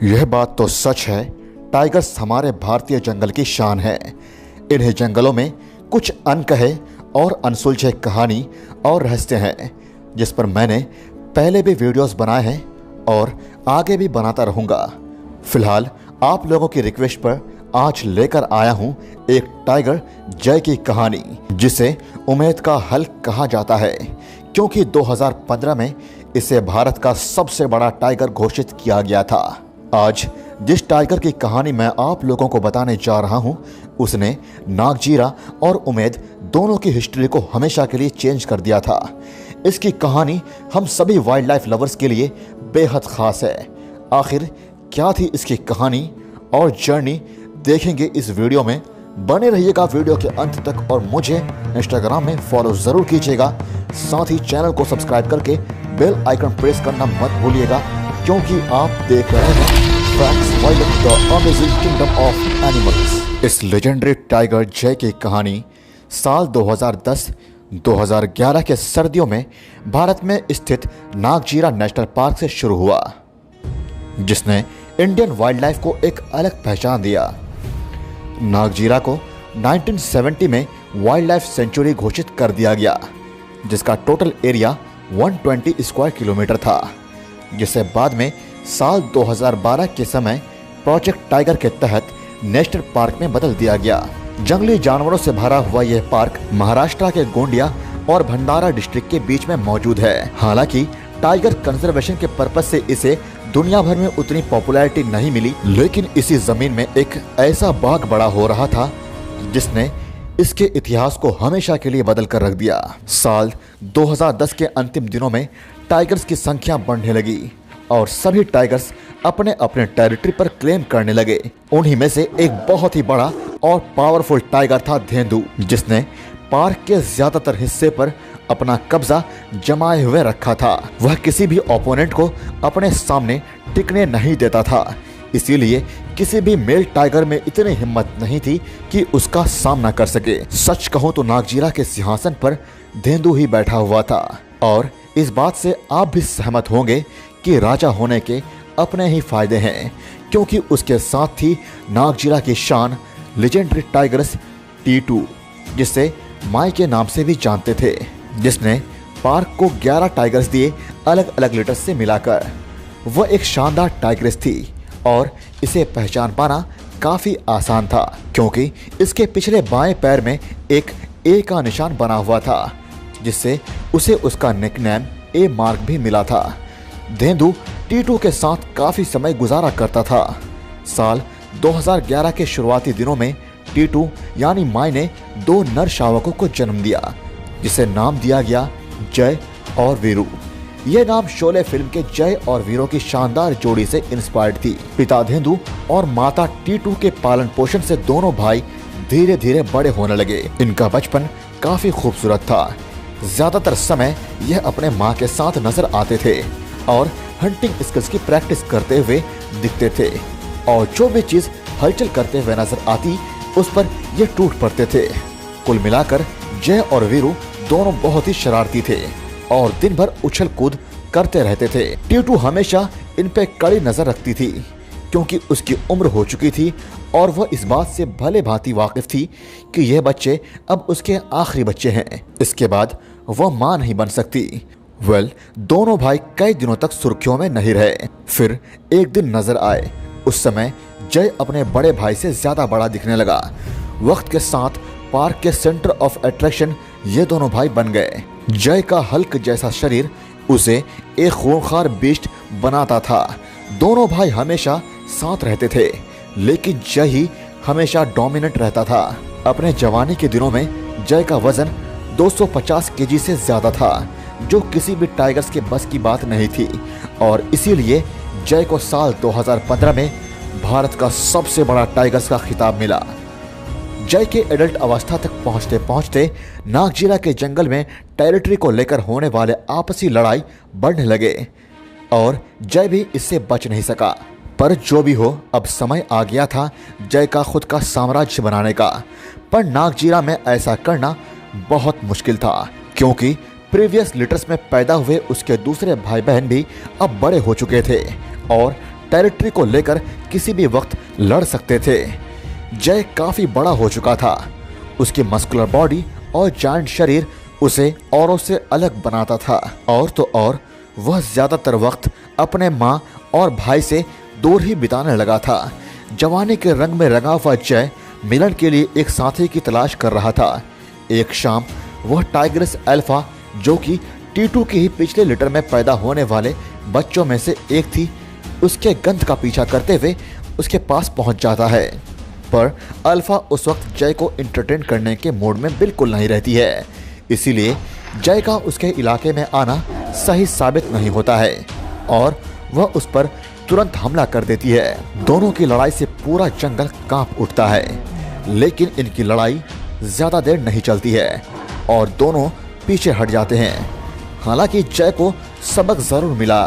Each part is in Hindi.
यह बात तो सच है, टाइगर्स हमारे भारतीय जंगल की शान है। इन्हीं जंगलों में कुछ अनकहे और अनसुलझे कहानी और रहस्य हैं, जिस पर मैंने पहले भी वीडियोस बनाए हैं और आगे भी बनाता रहूँगा। फिलहाल आप लोगों की रिक्वेस्ट पर आज लेकर आया हूँ एक टाइगर जय की कहानी, जिसे उम्मीद का हल कहा जाता है, क्योंकि 2015 में इसे भारत का सबसे बड़ा टाइगर घोषित किया गया था। आज जिस टाइगर की कहानी मैं आप लोगों को बताने जा रहा हूं, उसने नागजीरा और उमेद दोनों की हिस्ट्री को हमेशा के लिए चेंज कर दिया था। इसकी कहानी हम सभी वाइल्ड लाइफ लवर्स के लिए बेहद खास है। आखिर क्या थी इसकी कहानी और जर्नी, देखेंगे इस वीडियो में। बने रहिएगा वीडियो के अंत तक और मुझे इंस्टाग्राम में फॉलो जरूर कीजिएगा। साथ ही चैनल को सब्सक्राइब करके बेल आइकन प्रेस करना मत भूलिएगा, क्योंकि आप देख रहे हैं facts wild the amazing kingdom of animals. इस लेजेंडरी टाइगर जय की कहानी साल 2010-2011 के सर्दियों में भारत में स्थित नागजीरा नेशनल पार्क से शुरू हुआ, जिसने इंडियन वाइल्ड लाइफ को एक अलग पहचान दिया। नागजीरा को 1970 में वाइल्ड लाइफ सेंचुरी घोषित कर दिया गया, जिसका टोटल एरिया 120 स्क्वायर किलोमीटर था, जिसे बाद में साल 2012 के समय प्रोजेक्ट टाइगर के तहत नेशनल पार्क में बदल दिया गया। जंगली जानवरों से भरा हुआ यह पार्क महाराष्ट्र के गोंडिया और भंडारा डिस्ट्रिक्ट के बीच में मौजूद है। हालांकि टाइगर कंजर्वेशन के पर्पज से इसे दुनिया भर में उतनी पॉपुलैरिटी नहीं मिली, लेकिन इसी जमीन में एक ऐसा बाघ बड़ा हो रहा था जिसने इसके इतिहास को हमेशा के लिए बदल कर रख दिया। साल 2010 के अंतिम दिनों में टाइगर्स की संख्या बढ़ने लगी और सभी टाइगर्स अपने अपने टेरिटरी पर क्लेम करने लगे। उन्हीं में से एक बहुत ही बड़ा और पावरफुल टाइगर था धेंदू, जिसने पार्क के ज्यादातर हिस्से पर अपना कब्जा जमाए हुए रखा था। वह किसी भी ओपोनेंट को अपने सामने टिकने नहीं देता था, इसीलिए किसी भी मेल टाइगर में इतनी हिम्मत नहीं थी कि उसका सामना कर सके। सच कहूं तो नागजीरा के सिंहासन पर धेंदू ही बैठा हुआ था, और इस बात से आप भी सहमत होंगे कि राजा होने के अपने ही फायदे हैं, क्योंकि उसके साथ ही नागजीरा की शान लेजेंडरी टाइगर्स T2, जिसे माई के नाम से भी जानते थे, जिसने पार्क को 11 टाइगर्स दिए अलग अलग लीडर्स से मिलाकर। वह एक शानदार टाइग्रेस थी और इसे पहचान पाना काफी आसान था, क्योंकि इसके पिछले बाएं पैर में एक ए का निशान बना हुआ था, जिससे उसे उसका निकनेम ए मार्क भी मिला था। धेंदू T2 के साथ काफी समय गुजारा करता था। साल 2011 के शुरुआती दिनों में T2 यानी माई ने 2 नर शावकों को जन्म दिया, जिसे नाम दिया गया जय और वीरू। यह नाम शोले फिल्म के जय और वीरों की शानदार जोड़ी से इंस्पायर्ड थी। पिता धेंदू और माता T2 के पालन पोषण से दोनों भाई धीरे धीरे बड़े होने लगे। इनका बचपन काफी खूबसूरत था। ज्यादातर समय यह अपने माँ के साथ नजर आते थे और हंटिंग स्किल्स की प्रैक्टिस करते हुए दिखते थे, और जो भी चीज हलचल करते हुए नजर आती उस पर ये टूट पड़ते थे। कुल मिलाकर जय और वीरू दोनों बहुत ही शरारती थे और दिन भर उछल कूद करते रहते थे। T2 हमेशा इन पे कड़ी नजर रखती थी, क्योंकि उसकी उम्र हो चुकी थी और वह इस बात से भले भांति वाकिफ थी कि यह बच्चे अब उसके आखिरी बच्चे हैं। इसके बाद वह मां नहीं बन सकती। दोनों भाई कई दिनों तक सुर्खियों में नहीं रहे। फिर एक दिन नजर आए। उस समय जय अपने बड़े भाई से ज्यादा बड़ा दिखने लगा। वक्त के साथ पार्क के सेंटर ऑफ अट्रैक्शन ये दोनों भाई बन गए। जय का हल्क जैसा शरीर उसे एक खूंखार बीस्ट बनाता था। दोनों भाई हमेशा साथ रहते थे, लेकिन जय ही हमेशा डोमिनेंट रहता था। अपने जवानी के दिनों में जय का वजन 250 केजी से ज्यादा था, जो किसी भी टाइगर्स के बस की बात नहीं थी, और इसीलिए जय को साल 2015 में भारत का सबसे बड़ा टाइगर्स का खिताब मिला। जय के एडल्ट अवस्था तक पहुंचते पहुंचते नागजीरा के जंगल में टेरिटरी को लेकर होने वाले आपसी लड़ाई बढ़ने लगे और जय भी इससे बच नहीं सका। पर जो भी हो, अब समय आ गया था जय का खुद का साम्राज्य बनाने का। पर नागजीरा में ऐसा करना बहुत मुश्किल था, क्योंकि प्रीवियस लीडर्स में पैदा हुए उसके दूसरे भाई बहन भी अब बड़े हो चुके थे और टेरिटरी को लेकर किसी भी वक्त लड़ सकते थे। जय काफी बड़ा हो चुका था। उसकी मस्कुलर बॉडी और जायंट शरीर उसे औरों से अलग बनाता था। और तो और वह ज्यादातर वक्त अपने माँ और भाई से दूर ही बिताने लगा था। जवानी के रंग में रंगा हुआ जय मिलन के लिए एक साथी की तलाश कर रहा था। एक शाम वह टाइग्रेस अल्फा, जो कि टीटू के ही पिछले लिटर में पैदा होने वाले बच्चों में से एक थी, उसके गंध का पीछा करते हुए उसके पास पहुंच जाता है। पर अल्फा उस वक्त जय को एंटरटेन करने के मूड में बिल्कुल नहीं रहती है, इसीलिए जय का उसके इलाके में आना सही साबित नहीं होता है और वह उस पर तुरंत हमला कर देती है। दोनों की लड़ाई से पूरा जंगल कांप उठता है, लेकिन इनकी लड़ाई ज्यादा देर नहीं चलती है और दोनों पीछे हट जाते हैं। हालांकि जय को सबक जरूर मिला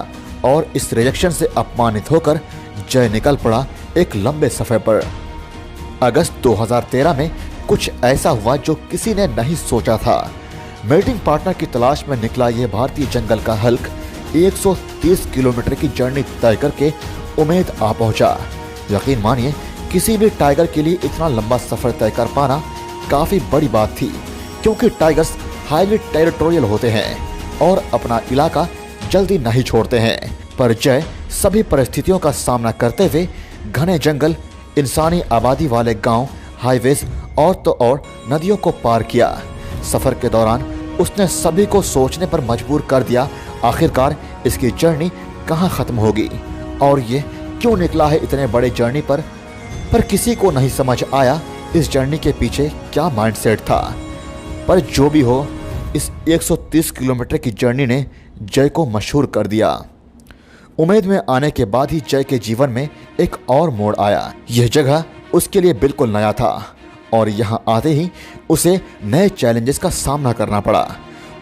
और इस रिएक्शन से अपमानित होकर जय निकल पड़ा एक लंबे सफर पर। अगस्त 2013 में कुछ ऐसा हुआ जो किसी ने नहीं सोचा था। मेटिंग पार्टनर की तलाश में निकला यह भारतीय जंगल का हल्क 130 किलोमीटर की जर्नी तय करके उम्मीद आ पहुंचा। यकीन मानिए, किसी भी टाइगर के लिए इतना लंबा सफर तय कर पाना काफी बड़ी बात थी, क्योंकि टाइगर्स हाईली टेरिटोरियल होते हैं और अपना इलाका जल्दी नहीं छोड़ते हैं। पर जय सभी परिस्थितियों का सामना करते हुए घने जंगल, इंसानी आबादी वाले गांव, हाईवेज और तो और नदियों को पार किया। सफर के दौरान उसने सभी को सोचने पर मजबूर कर दिया, आखिरकार इसकी जर्नी कहाँ खत्म होगी और ये क्यों निकला है इतने बड़े जर्नी पर किसी को नहीं समझ आया इस जर्नी के पीछे क्या माइंडसेट था। पर जो भी हो, इस 130 किलोमीटर की जर्नी ने जय को मशहूर कर दिया। उम्मीद में आने के बाद ही जय के जीवन में एक और मोड़ आया। यह जगह उसके लिए बिल्कुल नया था और यहाँ आते ही उसे नए चैलेंजेस का सामना करना पड़ा।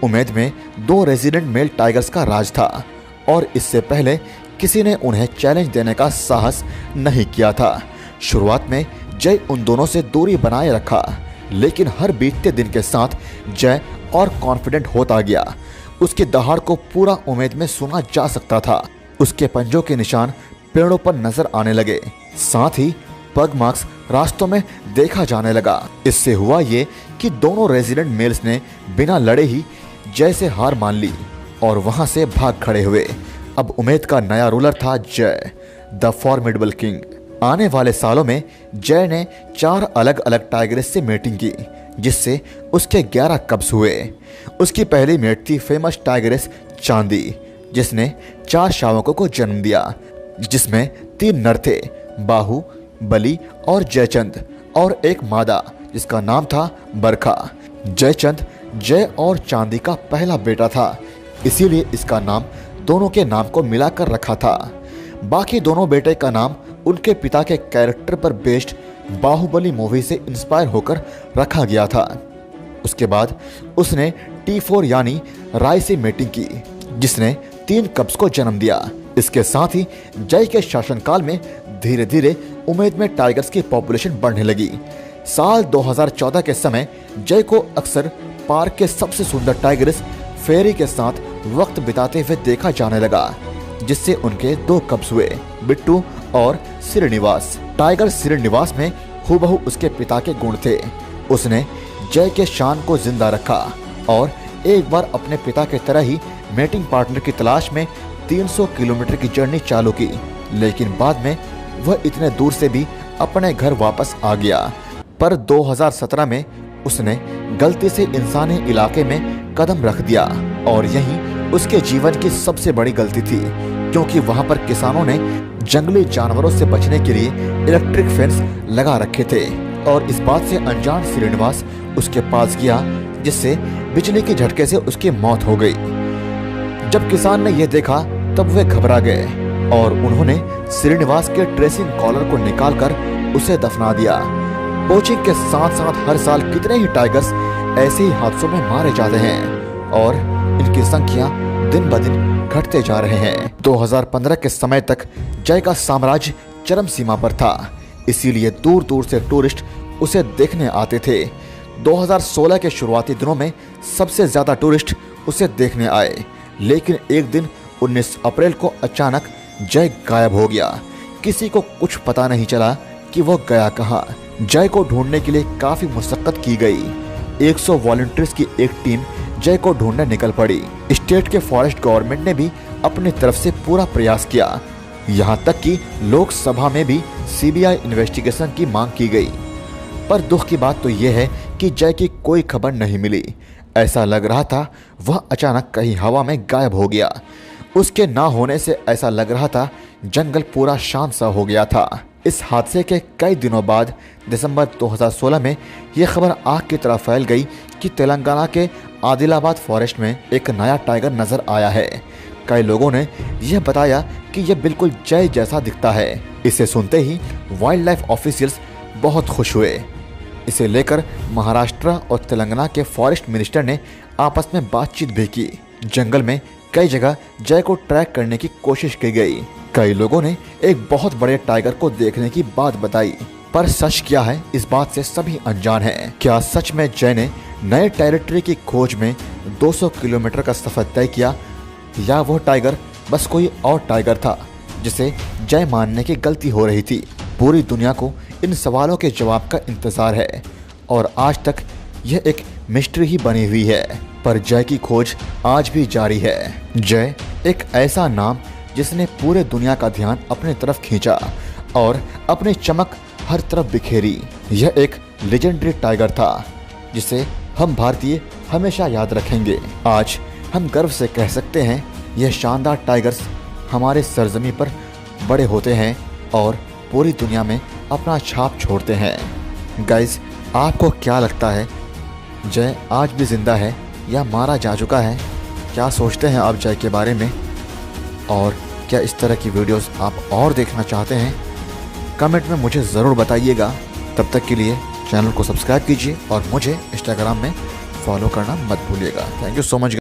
उम्मीद में 2 रेजिडेंट मेल टाइगर्स का राज था और इससे पहले किसी ने उन्हें चैलेंज देने का साहस नहीं किया था। शुरुआत में जय उन दोनों से दूरी बनाए रखा, लेकिन हर बीतते दिन के साथ जय और कॉन्फिडेंट होता गया। उसकी दहाड़ को पूरा उम्मीद में सुना जा सकता था। उसके पंजों के निशान पेड़ों पर नजर आने लगे, साथ ही पग मार्क्स रास्तों में देखा जाने लगा। इससे हुआ ये कि दोनों रेजिडेंट मेल्स ने बिना लड़े ही जय से हार मान ली और वहां से भाग खड़े हुए। अब उम्मीद का नया रूलर था जय, द फॉर्मिडेबल किंग। आने वाले सालों में जय ने 4 अलग अलग टाइग्रेस से मेटिंग की, जिससे उसके 11 कब्स हुए। उसकी पहली मेट थी फेमस टाइग्रेस चांदी, जिसने 4 शावकों को जन्म दिया, जिसमें 3 नर थे, बाहु, बली और जयचंद, और एक मादा जिसका नाम था बरखा। जयचंद जय और चांदी का पहला बेटा था, इसीलिए इसका नाम दोनों के नाम को मिलाकर रखा था। बाकी दोनों बेटे का नाम उनके पिता के कैरेक्टर पर बेस्ड बाहुबली मूवी से इंस्पायर होकर रखा गया था। उसके बाद उसने T4 यानी राय से मेटिंग की, जिसने 3 कब्स को जन्म दिया। इसके साथ ही जय के शासनकाल में धीरे धीरे उम्मीद में टाइगर्स की पॉपुलेशन बढ़ने लगी। साल 2014 के समय जय को अक्सर पार्क के सबसे सुंदर टाइग्रेस फेरी के साथ वक्त बिताते हुए देखा जाने लगा, जिससे उनके 2 कब्स हुए, बिट्टू और श्रीनिवास। टाइगर श्रीनिवास में हूबहू उसके पिता के गुण थे। उसने जय के शान को जिंदा रखा और एक बार अपने पिता के तरह ही मेटिंग पार्टनर की तलाश में 300 किलोमीटर की जर्नी चालू की, लेकिन बाद में वह इतने दूर से भी अपने घर वापस आ गया। पर 2017 में उसने गलती से इंसानी इलाके में कदम रख दिया और यही उसके जीवन की सबसे बड़ी गलती थी, क्योंकि वहां पर किसानों ने जंगली जानवरों से बचने के लिए इलेक्ट्रिक फेंस लगा रखे थे और इस बात से अनजान श्रीनिवास उसके पास गया, जिससे बिजली के झटके से उसकी मौत हो गई। जब किसान ने यह देखा तब वे घबरा गए और उन्होंने श्रीनिवास के ड्रेसिंग कॉलर को निकालकर उसे दफना दिया। पोचिंग के साथ साथ हर साल कितने ही टाइगर्स ऐसे ही हादसों में मारे जाते हैं और इनकी संख्या दिन ब दिन घटते जा रहे हैं। 2015 के समय तक जय का साम्राज्य चरम सीमा पर था, इसीलिए दूर दूर से टूरिस्ट उसे देखने आते थे। 2016 के शुरुआती दिनों में सबसे ज्यादा टूरिस्ट उसे देखने आए, लेकिन एक दिन 19 अप्रैल को अचानक जय गायब हो गया। किसी को कुछ पता नहीं चला कि वो गया कहाँ। जय को ढूंढने के लिए काफी मुशक्कत की गई। 100 वॉलंटियर्स की एक टीम जय को ढूंढने निकल पड़ी। स्टेट के फॉरेस्ट गवर्नमेंट ने भी अपनी तरफ से पूरा प्रयास किया। यहाँ तक कि लोकसभा में भी सीबीआई इन्वेस्टिगेशन की मांग की गई। पर दुख की बात तो यह है कि जय की कोई खबर नहीं मिली। ऐसा लग रहा था वह अचानक कहीं हवा में गायब हो गया। उसके ना होने से ऐसा लग रहा था जंगल पूरा शांत सा हो गया था। इस हादसे के कई दिनों बाद दिसंबर 2016 में यह खबर आग की तरह फैल गई कि तेलंगाना के आदिलाबाद फॉरेस्ट में एक नया टाइगर नजर आया है। कई लोगों ने यह बताया कि यह बिल्कुल जय जैसा दिखता है। इसे सुनते ही वाइल्ड लाइफ ऑफिशियल्स बहुत खुश हुए। इसे लेकर महाराष्ट्र और तेलंगाना के फॉरेस्ट मिनिस्टर ने आपस में बातचीत भी की। जंगल में कई जगह जय को ट्रैक करने की कोशिश की गई। कई लोगों ने एक बहुत बड़े टाइगर को देखने की बात बताई, पर सच क्या है इस बात से सभी अनजान हैं। क्या सच में जय ने नए टेरिटरी की खोज में 200 किलोमीटर का सफर तय किया, या वो टाइगर बस कोई और टाइगर था जिसे जय मानने की गलती हो रही थी? पूरी दुनिया को इन सवालों के जवाब का इंतजार है और आज तक यह एक मिस्ट्री ही बनी हुई है। पर जय की खोज आज भी जारी है। जय एक ऐसा नाम जिसने पूरे दुनिया का ध्यान अपने तरफ खींचा और अपनी चमक हर तरफ बिखेरी। यह एक लेजेंडरी टाइगर था जिसे हम भारतीय हमेशा याद रखेंगे। आज हम गर्व से कह सकते हैं यह शानदार टाइगर्स हमारे सरजमी पर बड़े होते हैं और पूरी दुनिया में अपना छाप छोड़ते हैं। गाइस, आपको क्या लगता है, जय आज भी जिंदा है या मारा जा चुका है? क्या सोचते हैं आप जय के बारे में? और क्या इस तरह की वीडियोस आप और देखना चाहते हैं? कमेंट में मुझे ज़रूर बताइएगा। तब तक के लिए चैनल को सब्सक्राइब कीजिए और मुझे इंस्टाग्राम में फॉलो करना मत भूलिएगा। Thank you so much.